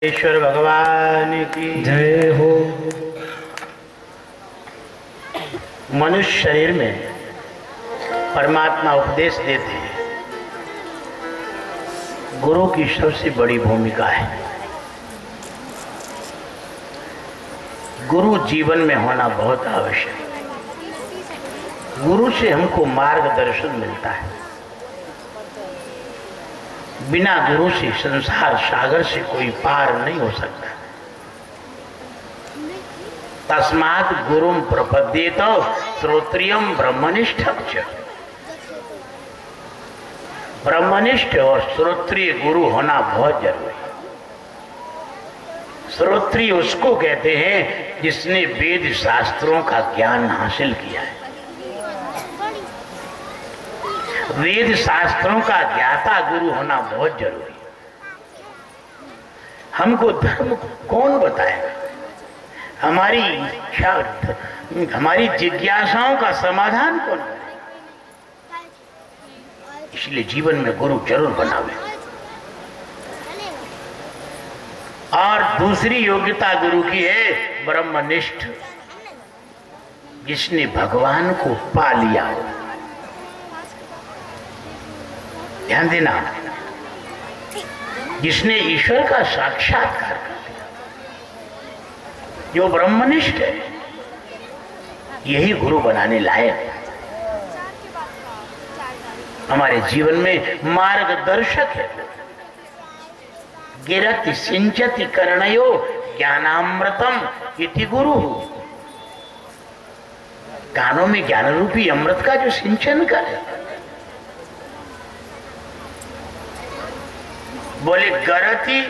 ईश्वर भगवान की जय हो। मनुष्य शरीर में परमात्मा उपदेश देते हैं। गुरु की सबसे बड़ी भूमिका है। गुरु जीवन में होना बहुत आवश्यक है। गुरु से हमको मार्गदर्शन मिलता है। बिना गुरु से संसार सागर से कोई पार नहीं हो सकता। तस्मात् गुरुम प्रपद्येत श्रोत्रियम ब्रह्मनिष्ठं च। ब्रह्मनिष्ठ और श्रोत्रिय गुरु होना बहुत जरूरी है। श्रोत्रिय उसको कहते हैं जिसने वेद शास्त्रों का ज्ञान हासिल किया है। वेद शास्त्रों का ज्ञाता गुरु होना बहुत जरूरी है। हमको धर्म कौन बताएगा? हमारी इच्छा, हमारी जिज्ञासाओं का समाधान कौन करेगा? इसलिए जीवन में गुरु जरूर बनावे। और दूसरी योग्यता गुरु की है ब्रह्मनिष्ठ, जिसने भगवान को पा लिया हो। ध्यान देना, जिसने ईश्वर का साक्षात्कार कर लिया, जो ब्रह्मनिष्ठ है, यही गुरु बनाने लायक है। हमारे जीवन में मार्गदर्शक है। गिरति सिंचति कर्णयो ज्ञानामृतम इति गुरु। कानों में ज्ञान रूपी अमृत का जो सिंचन करे, बोले गरति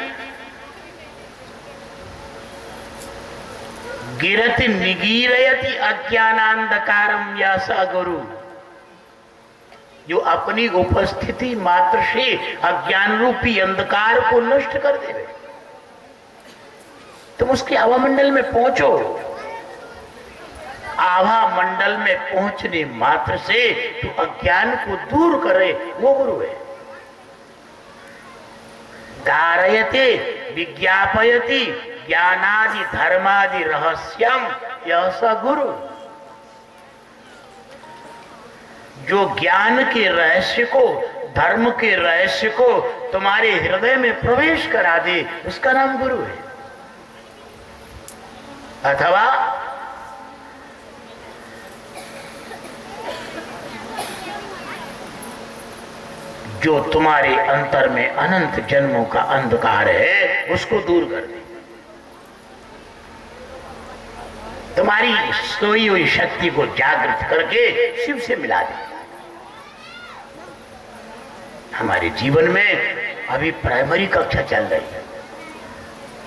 गिरति निगीरयति अज्ञानांधकारम या स गुरु। जो अपनी उपस्थिति मात्र से अज्ञान रूपी अंधकार को नष्ट कर देवे। तुम उसके आभा मंडल में पहुंचो। आभा मंडल में पहुंचने मात्र से तो अज्ञान को दूर करे, वो गुरु है। धारयते विज्ञापयति ज्ञानादि धर्मादि रहस्यम यह स गुरु। जो ज्ञान के रहस्य को, धर्म के रहस्य को तुम्हारे हृदय में प्रवेश करा दे, उसका नाम गुरु है। अथवा जो तुम्हारे अंतर में अनंत जन्मों का अंधकार है, उसको दूर कर दे। तुम्हारी सोई हुई शक्ति को जागृत करके शिव से मिला दे। हमारे जीवन में अभी प्राइमरी कक्षा चल रही है।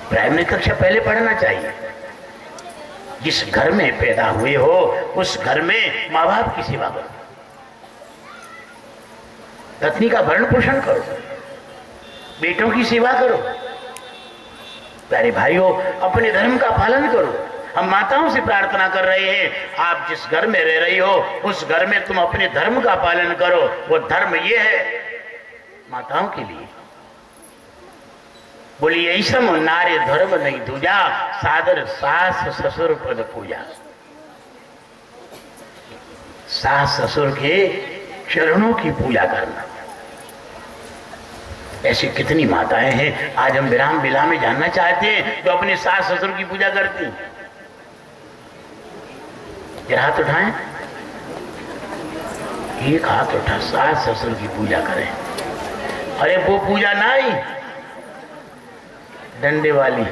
प्राइमरी कक्षा पहले पढ़ना चाहिए। जिस घर में पैदा हुए हो, उस घर में माँ बाप की सेवा करो, पत्नी का भरण पोषण करो, बेटों की सेवा करो। प्यारे भाइयों, अपने धर्म का पालन करो। हम माताओं से प्रार्थना कर रहे हैं, आप जिस घर में रह रही हो, उस घर में तुम अपने धर्म का पालन करो। वो धर्म ये है माताओं के लिए। बोलिए ऐसा नारे धर्म नहीं दूजा, सादर सास ससुर पद पूजा। सास ससुर के चरणों की पूजा करना। ऐसी कितनी माताएं हैं, आज हम विराम विला में जानना चाहते हैं, जो अपने सास ससुर की पूजा करती हैं। जरा हाथ उठाएं। एक हाथ उठा, सास ससुर की पूजा करें। अरे वो पूजा नहीं, डंडे वाली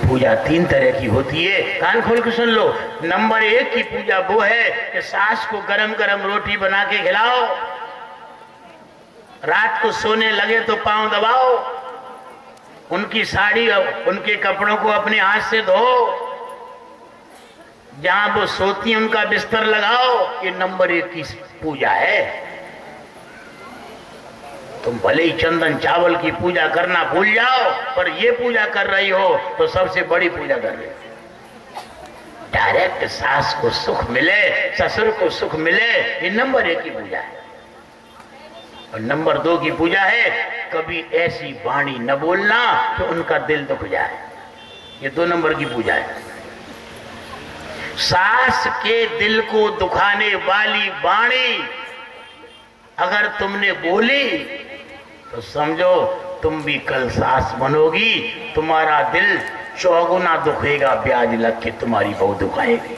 पूजा। तीन तरह की होती है, कान खोल के सुन लो। नंबर 1 की पूजा वो है कि सास को गरम गरम रोटी बना के खिलाओ, रात को सोने लगे तो पांव दबाओ, उनकी साड़ी उनके कपड़ों को अपने हाथ से धो, जहां वो सोती उनका बिस्तर लगाओ। ये नंबर 1 की पूजा है। तुम भले ही चंदन चावल की पूजा करना भूल जाओ, पर ये पूजा कर रही हो तो सबसे बड़ी पूजा कर रही हो। डायरेक्ट सास को सुख मिले, ससुर को सुख मिले, ये नंबर 1 की पूजा है। और नंबर 2 की पूजा है, कभी ऐसी वाणी न बोलना कि उनका दिल दुख जाए। ये 2 नंबर की पूजा है। सास के दिल को दुखाने वाली वाणी अगर तुमने बोली तो समझो तुम भी कल सास बनोगी, तुम्हारा दिल चौगुना दुखेगा, ब्याज लग के तुम्हारी बहू दुखाएगी।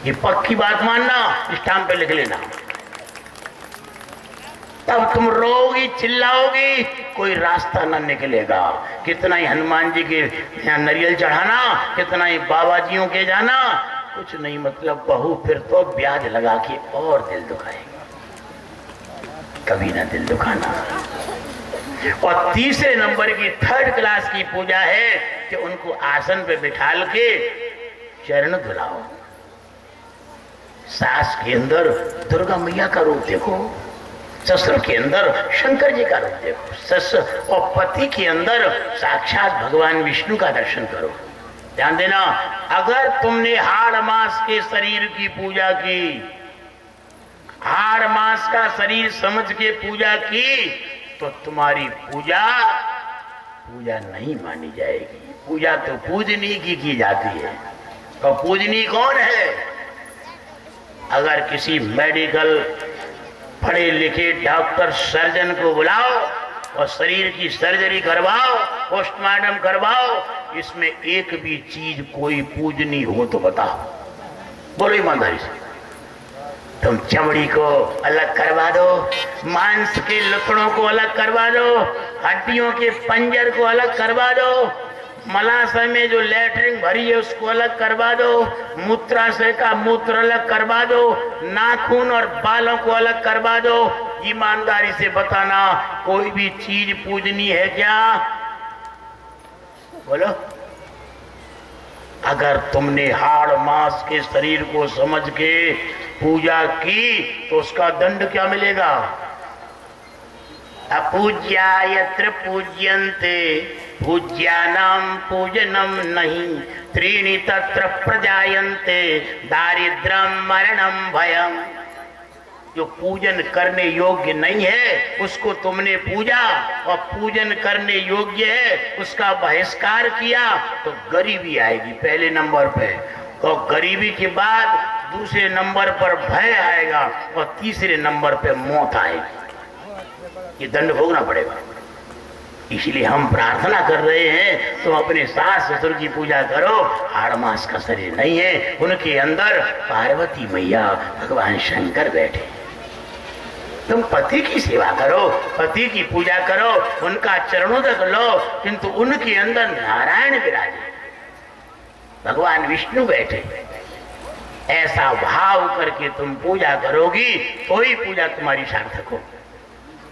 ये पक्की बात मानना, स्टाम्प पे लिख लेना। तब तुम रोगी, चिल्लाओगी, कोई रास्ता न निकलेगा। कितना ही हनुमान जी के यहाँ नारियल चढ़ाना, कितना ही बाबा जियों के जाना, कुछ नहीं मतलब बहू फिर तो ब्याज लगा के और दिल दुखाएगी। कभी ना दिल दुखाना। और तीसरे नंबर की 3rd क्लास की पूजा है कि उनको आसन पे बिठाल के चरण धुलाओ। सास के अंदर दुर्गा मैया का रूप देखो, ससुर के अंदर शंकर जी का रूप देखो, ससुर और पति के अंदर साक्षात भगवान विष्णु का दर्शन करो। ध्यान देना, अगर तुमने हाड़ मास के शरीर की पूजा की, हाड़ मास का शरीर समझ के पूजा की, तो तुम्हारी पूजा नहीं मानी जाएगी। पूजा तो पूजनी की जाती है। तो पूजनी कौन है? अगर किसी मेडिकल पढ़े लिखे डॉक्टर सर्जन को बुलाओ और शरीर की सर्जरी करवाओ, पोस्टमार्टम करवाओ, इसमें एक भी चीज कोई पूजनी हो तो बताओ। बोलो ईमानदारी से। तुम चमड़ी को अलग करवा दो, मांस के लकड़ों को अलग करवा दो, हड्डियों के पंजर को अलग करवा दो, मलाशय में जो लेटरिन भरी है उसको अलग करवा दो, मूत्राशय का मूत्र अलग करवा दो, नाखून और बालों को अलग करवा दो। ईमानदारी से बताना, कोई भी चीज पूजनी है क्या? बोलो। अगर तुमने हाड़ मांस के शरीर को समझ के पूजा की तो उसका दंड क्या मिलेगा? अपूज्या यत्र पूज्यन्ते पूज्यानां पूजनम नहीं, त्रीणि तत्र प्रजायन्ते दारिद्र्यं मरणं भयम्। जो पूजन करने योग्य नहीं है उसको तुमने पूजा, और पूजन करने योग्य है उसका बहिष्कार किया तो गरीबी आएगी पहले नंबर पे, और गरीबी के बाद दूसरे नंबर पर भय आएगा, और तीसरे नंबर पे मौत आएगी। ये दंड भोगना पड़ेगा। इसलिए हम प्रार्थना कर रहे हैं, तुम अपने सास ससुर की पूजा करो। हाड़ मास का शरीर नहीं है, उनके अंदर पार्वती मैया भगवान शंकर बैठे। तुम पति की सेवा करो, पति की पूजा करो, उनका चरणोदक लो, किंतु उनके अंदर नारायण विराजे, भगवान विष्णु बैठे। ऐसा भाव करके तुम पूजा करोगी तो ही पूजा तुम्हारी सार्थक हो,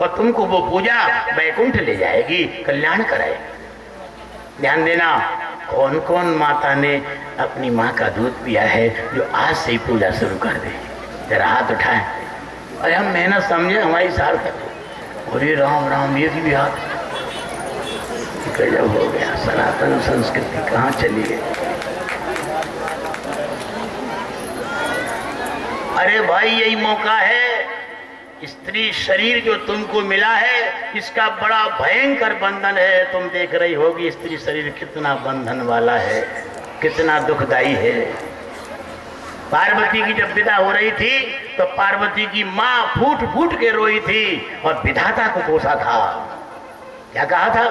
और तुमको वो पूजा वैकुंठ ले जाएगी, कल्याण कराएगी। ध्यान देना, कौन कौन माता ने अपनी माँ का दूध पिया है जो आज से ही पूजा शुरू कर दे? जरा हाथ उठाएं। अरे हम मेहनत समझे हमारी सार्थक। अरे राम राम, ये भी हाथ गजब हो गया। सनातन संस्कृति कहाँ चली गई? अरे भाई, यही मौका है। स्त्री शरीर जो तुमको मिला है इसका बड़ा भयंकर बंधन है। तुम देख रही होगी स्त्री शरीर कितना बंधन वाला है, कितना दुखदाई है। पार्वती की जब विदा हो रही थी तो पार्वती की माँ फूट फूट के रोई थी और विधाता को कोसा था। क्या कहा था?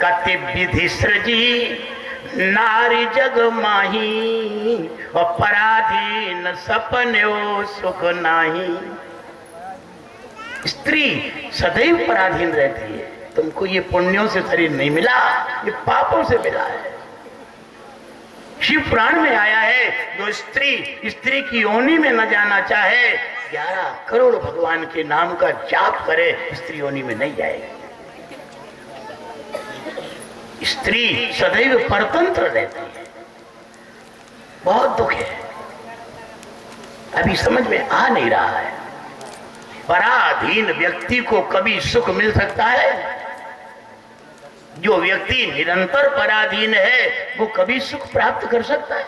कति विधि सृजी नारी जग माही, और पराधीन सपन्यो सुख नाही। स्त्री सदैव पराधीन रहती है। तुमको ये पुण्यों से शरीर नहीं मिला, ये पापों से मिला है। शिव पुराण में आया है, जो स्त्री की योनि में न जाना चाहे 11 करोड़ भगवान के नाम का जाप करे, स्त्री योनि में नहीं जाएगी। स्त्री सदैव परतंत्र रहती है। बहुत दुख है, अभी समझ में आ नहीं रहा है। पराधीन व्यक्ति को कभी सुख मिल सकता है? जो व्यक्ति निरंतर पराधीन है वो कभी सुख प्राप्त कर सकता है?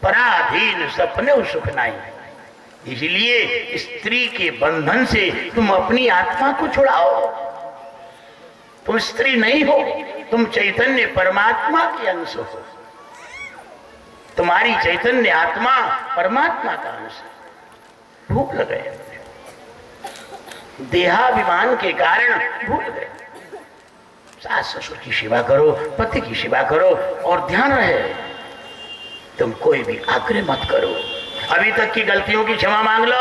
पराधीन सपने सुख नहीं। इसलिए स्त्री के बंधन से तुम अपनी आत्मा को छुड़ाओ। तुम स्त्री नहीं हो, तुम चैतन्य परमात्मा के अंश हो। तुम्हारी चैतन्य आत्मा परमात्मा का अंश है। भूल गए, देहाभिमान के कारण भूल गए। सास ससुर की सेवा करो, पति की सेवा करो, और ध्यान रहे तुम कोई भी आग्रह मत करो। अभी तक की गलतियों की क्षमा मांग लो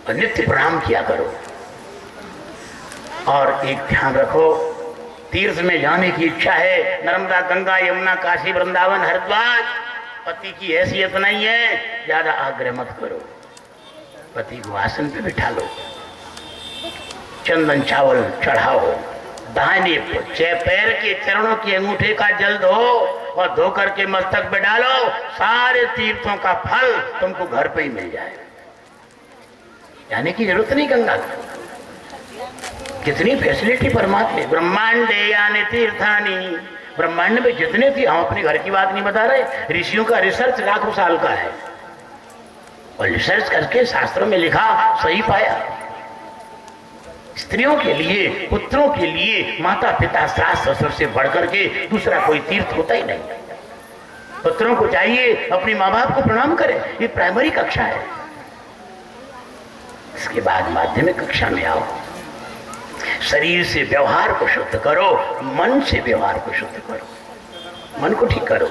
और नित्य प्रणाम किया करो। और एक ध्यान रखो, तीर्थ में जाने की इच्छा है, नर्मदा, गंगा, यमुना, काशी, वृंदावन, हरिद्वार, पति की हैसियत नहीं है, ज्यादा आग्रह मत करो। पति को आसन पे बिठा लो, चंदन चावल चढ़ाओ, दाहिने पैर के चरणों के अंगूठे का जल धो और धो करके मस्तक पे डालो। सारे तीर्थों का फल तुमको घर पे ही मिल जाए, जाने की जरूरत नहीं गंगा की। कितनी फैसिलिटी परमात्मा। ब्रह्मांडे यानी तीर्थानी, ब्रह्मांड में जितने थी, हम अपने घर की बात नहीं बता रहे, ऋषियों का रिसर्च लाखों साल का है और रिसर्च करके शास्त्रों में लिखा, सही पाया। स्त्रियों के लिए, पुत्रों के लिए माता पिता, सास ससुर से बढ़कर के दूसरा कोई तीर्थ होता ही नहीं। पुत्रों को चाहिए अपने माँ बाप को प्रणाम करें, ये प्राइमरी कक्षा है। इसके बाद माध्यमिक कक्षा में आओ। शरीर से व्यवहार को शुद्ध करो, मन से व्यवहार को शुद्ध करो। मन को ठीक करो,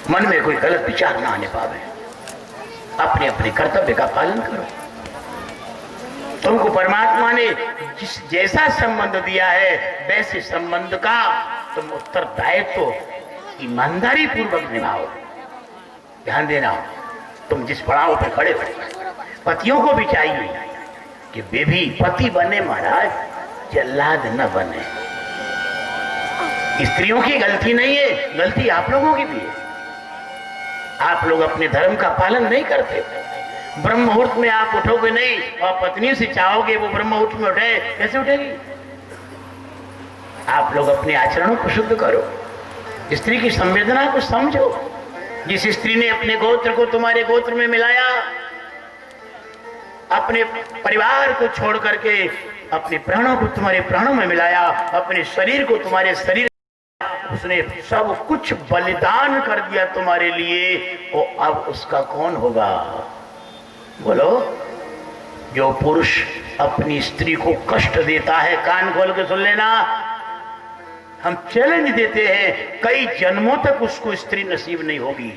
मन में कोई गलत विचार ना आने पावे। अपने अपने कर्तव्य का पालन करो। तुमको परमात्मा ने जिस जैसा संबंध दिया है, वैसे संबंध का तुम उत्तरदायित्व तो ईमानदारी पूर्वक निभाओ। ध्यान देना, तुम जिस पड़ाव पर खड़े हो, पतियों को भी चाहिए कि वे भी पति बने महाराज, जल्लाद न बने। स्त्रियों की गलती नहीं है, गलती आप लोगों की भी है। आप लोग अपने धर्म का पालन नहीं करते। ब्रह्म मुहूर्त में आप उठोगे नहीं और पत्नी से चाहोगे वो ब्रह्म मुहूर्त में उठे, कैसे उठेगी? आप लोग अपने आचरणों को शुद्ध करो, स्त्री की संवेदना को समझो। जिस स्त्री ने अपने गोत्र को तुम्हारे गोत्र में मिलाया, अपने परिवार को छोड़ करके अपने प्राणों को तुम्हारे प्राणों में मिलाया, अपने शरीर को तुम्हारे शरीर, उसने सब कुछ बलिदान कर दिया तुम्हारे लिए, और अब उसका कौन होगा? बोलो। जो पुरुष अपनी स्त्री को कष्ट देता है, कान खोल के सुन लेना, हम चैलेंज देते हैं, कई जन्मों तक उसको स्त्री नसीब नहीं होगी,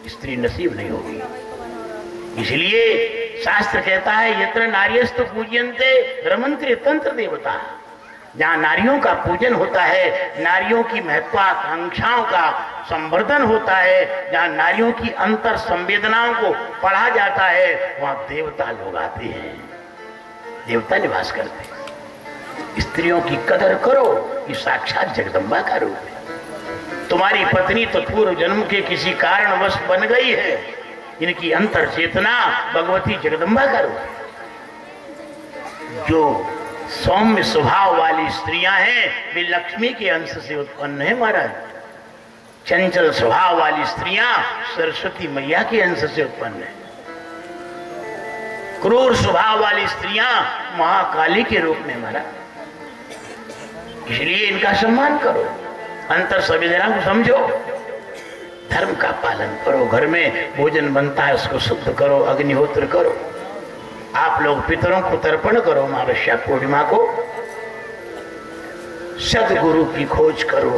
स्त्री नसीब नहीं होगी। इसलिए शास्त्र कहता है, यत्र नार्यस्तु पूज्यन्ते रमन्ते तंत्र देवता। जहां नारियों का पूजन होता है, नारियों की महत्वाकांक्षाओं का संवर्धन होता है, जहां नारियों की अंतर संवेदनाओं को पढ़ा जाता है, वहां देवता लोग आते हैं, देवता निवास करते हैं। स्त्रियों की कदर करो, ये साक्षात जगदम्बा का रूप है। तुम्हारी पत्नी तो पूर्व जन्म के किसी कारणवश बन गई है, इनकी अंतर चेतना भगवती जगदम्बा का रूप है। जो सौम्य स्वभाव वाली स्त्रियां हैं, वे लक्ष्मी के अंश से उत्पन्न है महाराज। चंचल स्वभाव वाली स्त्रियां सरस्वती मैया के अंश से उत्पन्न है। क्रूर स्वभाव वाली स्त्रियां महाकाली के रूप में महाराज। इसलिए इनका सम्मान करो, अंतर संवेदना को समझो, धर्म का पालन करो। घर में भोजन बनता है, उसको शुद्ध करो, अग्निहोत्र करो। आप लोग पितरों को तर्पण करो, अमावस्या पूर्णिमा को। सदगुरु की खोज करो,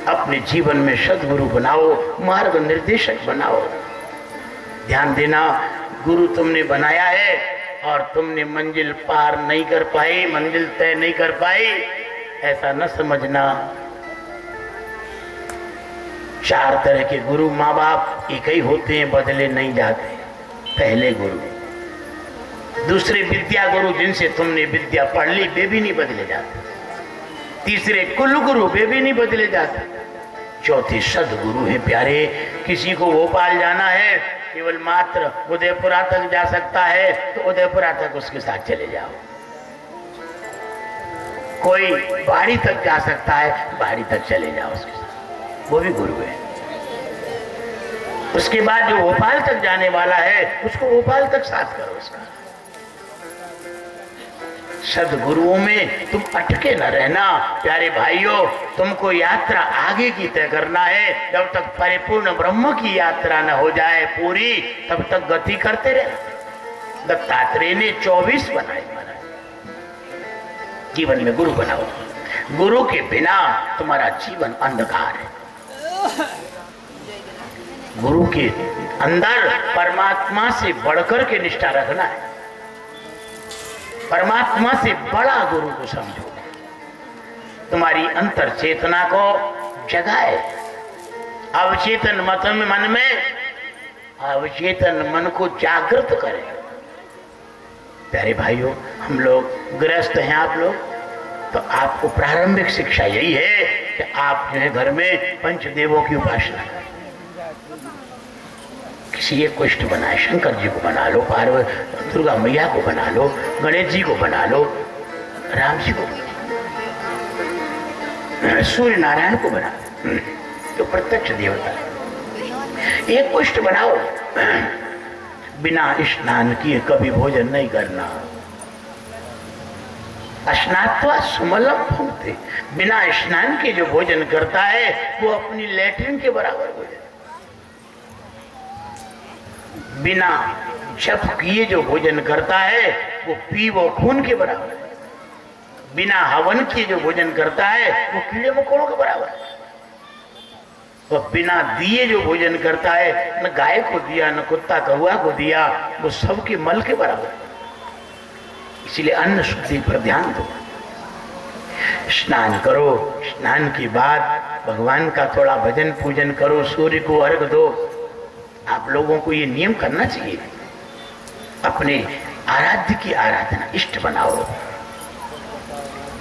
अपने जीवन में सदगुरु बनाओ, मार्ग निर्देशक बनाओ। ध्यान देना, गुरु तुमने बनाया है और तुमने मंजिल पार नहीं कर पाई, मंजिल तय नहीं कर पाई, ऐसा न समझना। चार तरह के गुरु माँ बाप एक ही होते हैं, बदले नहीं जाते। पहले गुरु, दूसरे विद्या गुरु, जिनसे तुमने विद्या पढ़ ली, वे भी नहीं बदले जाते। तीसरे कुल गुरु, वे भी नहीं बदले जाते। चौथे सदगुरु है प्यारे। किसी को भोपाल जाना है, केवल मात्र उदयपुरा तक जा सकता है, तो उदयपुरा तक उसके साथ चले जाओ। कोई बाड़ी तक जा सकता है, बाड़ी तक चले जाओ उसके साथ, वो भी गुरु है। उसके बाद जो भोपाल तक जाने वाला है उसको भोपाल तक साथ करो उसका। सदगुरुओं में तुम अटके न रहना प्यारे भाइयों। तुमको यात्रा आगे की तय करना है। जब तक परिपूर्ण ब्रह्म की यात्रा न हो जाए पूरी, तब तक गति करते रहे। दत्तात्रेय ने 24 बनाए जीवन में गुरु बनाओ। गुरु के बिना तुम्हारा जीवन अंधकार है। गुरु के अंदर परमात्मा से बढ़कर के निष्ठा रखना है। परमात्मा से बड़ा गुरु को समझो। तुम्हारी अंतर चेतना को जगाए। अवचेतन मन में अवचेतन मन को जागृत करे। प्यारे भाइयों, हम लोग गृहस्थ हैं, आप लोग, तो आपको प्रारंभिक शिक्षा यही है कि आप जो है घर में पंचदेवों की उपासना करें। किसी एक को इष्ट बनाए, शंकर जी को बना लो, पार्वती दुर्गा मैया को बना लो, गणेश जी को बना लो, राम जी को, सूर्य नारायण को बना लो, तो प्रत्यक्ष देवता। एक को इष्ट बनाओ। बिना स्नान किए कभी भोजन नहीं करना। स्नात्वा सुमलम भुंक्ते। बिना स्नान के जो भोजन करता है वो अपनी लैट्रिन के बराबर भोजन। बिना जप किए जो भोजन करता है वो पी वो खून के बराबर है। बिना हवन किए जो भोजन करता है वो कीड़े मकोड़ों के बराबर है। और बिना दिए जो भोजन करता है, न गाय को दिया न कुत्ता कौआ को दिया, वो सबके मल के बराबर है। इसलिए अन्न शुद्धि पर ध्यान दो। स्नान करो। स्नान के बाद भगवान का थोड़ा भजन पूजन करो, सूर्य को अर्घ दो। आप लोगों को ये नियम करना चाहिए। अपने आराध्य की आराधना इष्ट बनाओ।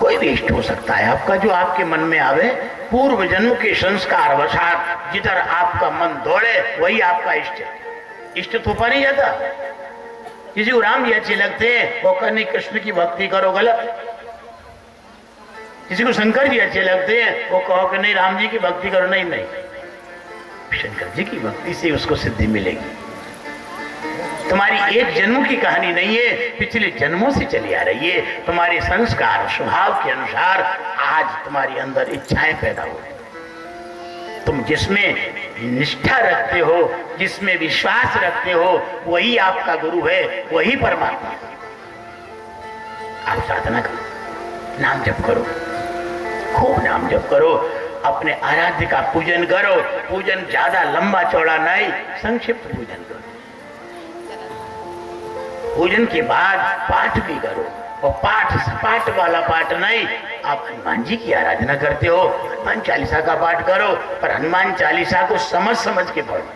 कोई भी इष्ट हो सकता है आपका, जो आपके मन में आवे। पूर्व जन्म के संस्कार वशात जिधर आपका मन दौड़े वही आपका इष्ट है। इष्ट थोपा नहीं जाता। किसी को राम जी अच्छे लगते हैं, वो कहने कृष्ण की भक्ति करो, गलत। किसी को शंकर जी अच्छे लगते हैं, वो कहो कि नहीं राम जी की भक्ति करो, नहीं नहीं, शंकर जी की भक्ति से उसको सिद्धि मिलेगी। तुम्हारी एक जन्म की कहानी नहीं है, पिछले जन्मों से चली आ रही है। तुम्हारे संस्कार स्वभाव के अनुसार आज तुम्हारे अंदर इच्छाएं पैदा हो रही। तुम जिसमें निष्ठा रखते हो, जिसमें विश्वास रखते हो, वही आपका गुरु है, वही परमात्मा। आप साधना करो, नाम जप करो, खूब नाम जप करो, अपने आराध्य का पूजन करो। पूजन ज्यादा लंबा चौड़ा नहीं, संक्षिप्त पूजन करो। पूजन के बाद पाठ भी करो, और पाठ सपाट वाला पाठ नहीं। आप हनुमान जी की आराधना करते हो, हनुमान चालीसा का पाठ करो, पर हनुमान चालीसा को समझ समझ के पढ़ो।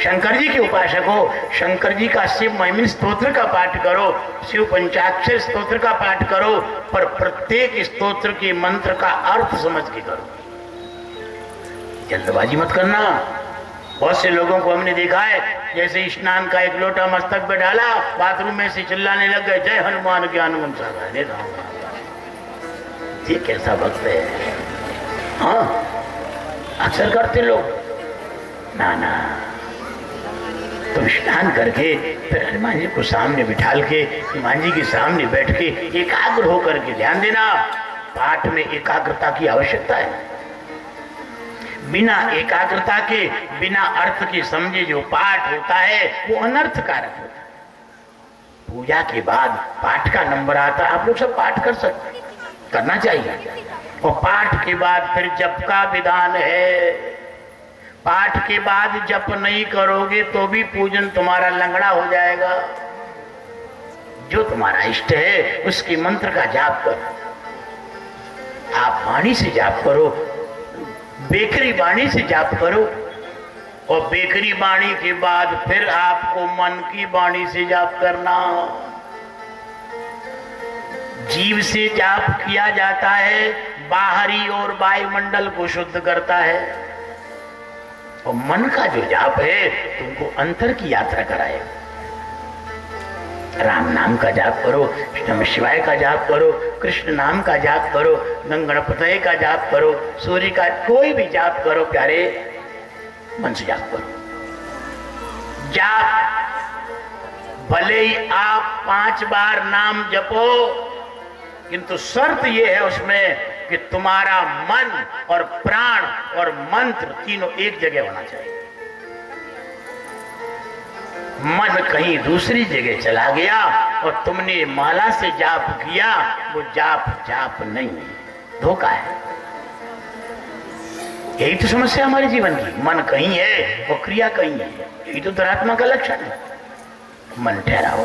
शंकर जी के उपासक हो, शंकर जी का शिव महिमिन स्तोत्र का पाठ करो, शिव पंचाक्षर स्तोत्र का पाठ करो, पर प्रत्येक स्तोत्र के मंत्र का अर्थ समझ के करो। जल्दबाजी मत करना। बहुत से लोगों को हमने देखा है, जैसे स्नान का एक लोटा मस्तक पे डाला, बाथरूम में से चिल्लाने लग गए, जय हनुमान ज्ञान गुण सागर। ये कैसा भक्त है? हाँ, अक्सर करते लोग। ना ना, तुम स्नान करके फिर हनुमान जी को सामने बिठाल के, हनुमान जी के सामने बैठ के एकाग्र होकर के ध्यान देना। पाठ में एकाग्रता की आवश्यकता है। बिना एकाग्रता के, बिना अर्थ के समझे जो पाठ होता है वो अनर्थकारक होता है। पूजा के बाद पाठ का नंबर आता है। आप लोग सब पाठ कर सकते, करना चाहिए। और पाठ के बाद फिर जप का विधान है। पाठ के बाद जप नहीं करोगे तो भी पूजन तुम्हारा लंगड़ा हो जाएगा। जो तुम्हारा इष्ट है उसके मंत्र का जाप करो। आप वाणी से जाप करो, बेकरी वाणी से जाप करो, और बेकरी वाणी के बाद फिर आपको मन की वाणी से जाप करना। जीव से जाप किया जाता है, बाहरी और वायुमंडल को शुद्ध करता है, और मन का जो जाप है तुमको अंतर की यात्रा कराएगा। राम नाम का जाप करो, नमः शिवाय का जाप करो, कृष्ण नाम का जाप करो, गंगणपतये का जाप करो, सूर्य का कोई भी जाप करो, प्यारे मन से जाप करो। जाप भले ही आप 5 बार नाम जपो, किंतु शर्त यह है उसमें कि तुम्हारा मन और प्राण और मंत्र तीनों एक जगह होना चाहिए। मन कहीं दूसरी जगह चला गया और तुमने माला से जाप किया, वो जाप नहीं, धोखा है। यही तो समस्या हमारे जीवन की, मन कहीं है और क्रिया कहीं है। यही तो दुरात्मा का लक्षण है। मन ठहराओ,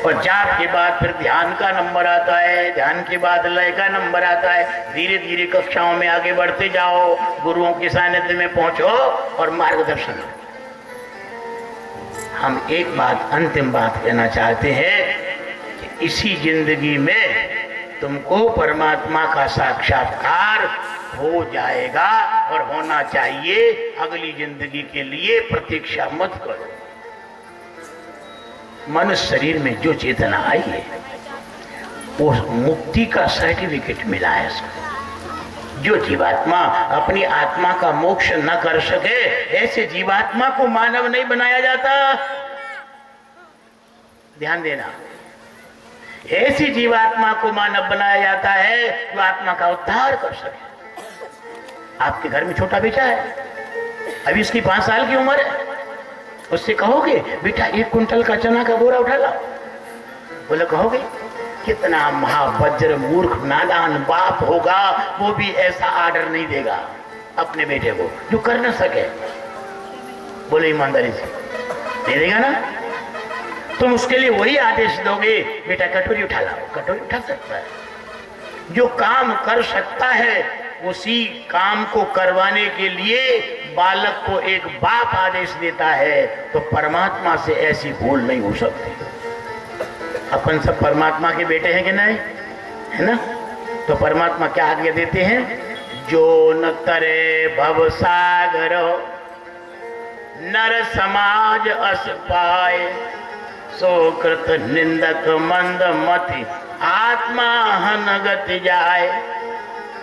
और जाप के बाद फिर ध्यान का नंबर आता है, ध्यान के बाद लय का नंबर आता है। धीरे धीरे कक्षाओं में आगे बढ़ते जाओ, गुरुओं के सानिध्य में पहुंचो और मार्गदर्शन हो। हम एक बात, अंतिम बात कहना चाहते हैं कि इसी जिंदगी में तुमको परमात्मा का साक्षात्कार हो जाएगा और होना चाहिए। अगली जिंदगी के लिए प्रतीक्षा मत करो। मनुष्य शरीर में जो चेतना आई है, वो मुक्ति का सर्टिफिकेट मिला है इसको। जो जीवात्मा अपनी आत्मा का मोक्ष न कर सके, ऐसे जीवात्मा को मानव नहीं बनाया जाता। ध्यान देना, ऐसी जीवात्मा को मानव बनाया जाता है जो आत्मा का उद्धार कर सके। आपके घर में छोटा बेटा है, अभी उसकी 5 साल की उम्र है, उससे कहोगे बेटा 1 कुंटल का चना का बोरा उठा लाओ, बोले कहोगे? कितना महावज्र मूर्ख नादान बाप होगा, वो भी ऐसा आर्डर नहीं देगा अपने बेटे को जो कर न सके। बोले ईमानदारी से, नहीं देगा ना? तुम उसके लिए वही आदेश दोगे, बेटा कटोरी उठा लाओ, कटोरी उठा सकता है। जो काम कर सकता है उसी काम को करवाने के लिए बालक को एक बाप आदेश देता है, तो परमात्मा से ऐसी भूल नहीं हो सकती। अपन सब परमात्मा के बेटे हैं कि नहीं, है ना? तो परमात्मा क्या आज्ञा देते हैं? जो न तरे भव सागर नर समाज अस पाए, सो कृत निंदक मंद मति आत्मा हन गति जाए।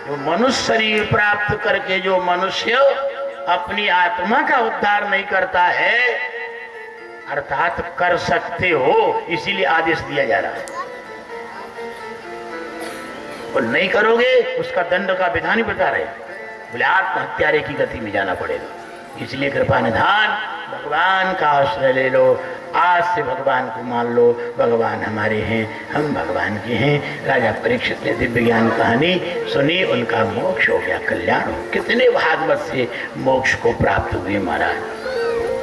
जो मनुष्य शरीर प्राप्त करके जो मनुष्य अपनी आत्मा का उद्धार नहीं करता है, अर्थात कर सकते हो, इसीलिए आदेश दिया जा रहा है। और नहीं करोगे उसका दंड का विधान ही बता रहे, बोले आत्महत्यारे की गति में जाना पड़ेगा। इसलिए कृपा निधान भगवान का आश्रय ले लो। आज से भगवान को मान लो, भगवान हमारे हैं, हम भगवान के हैं। राजा परीक्षित ने दिव्य ज्ञान कहानी सुनी, उनका मोक्ष हो गया, कल्याण हो। कितने भागवत से मोक्ष को प्राप्त हुए महाराज।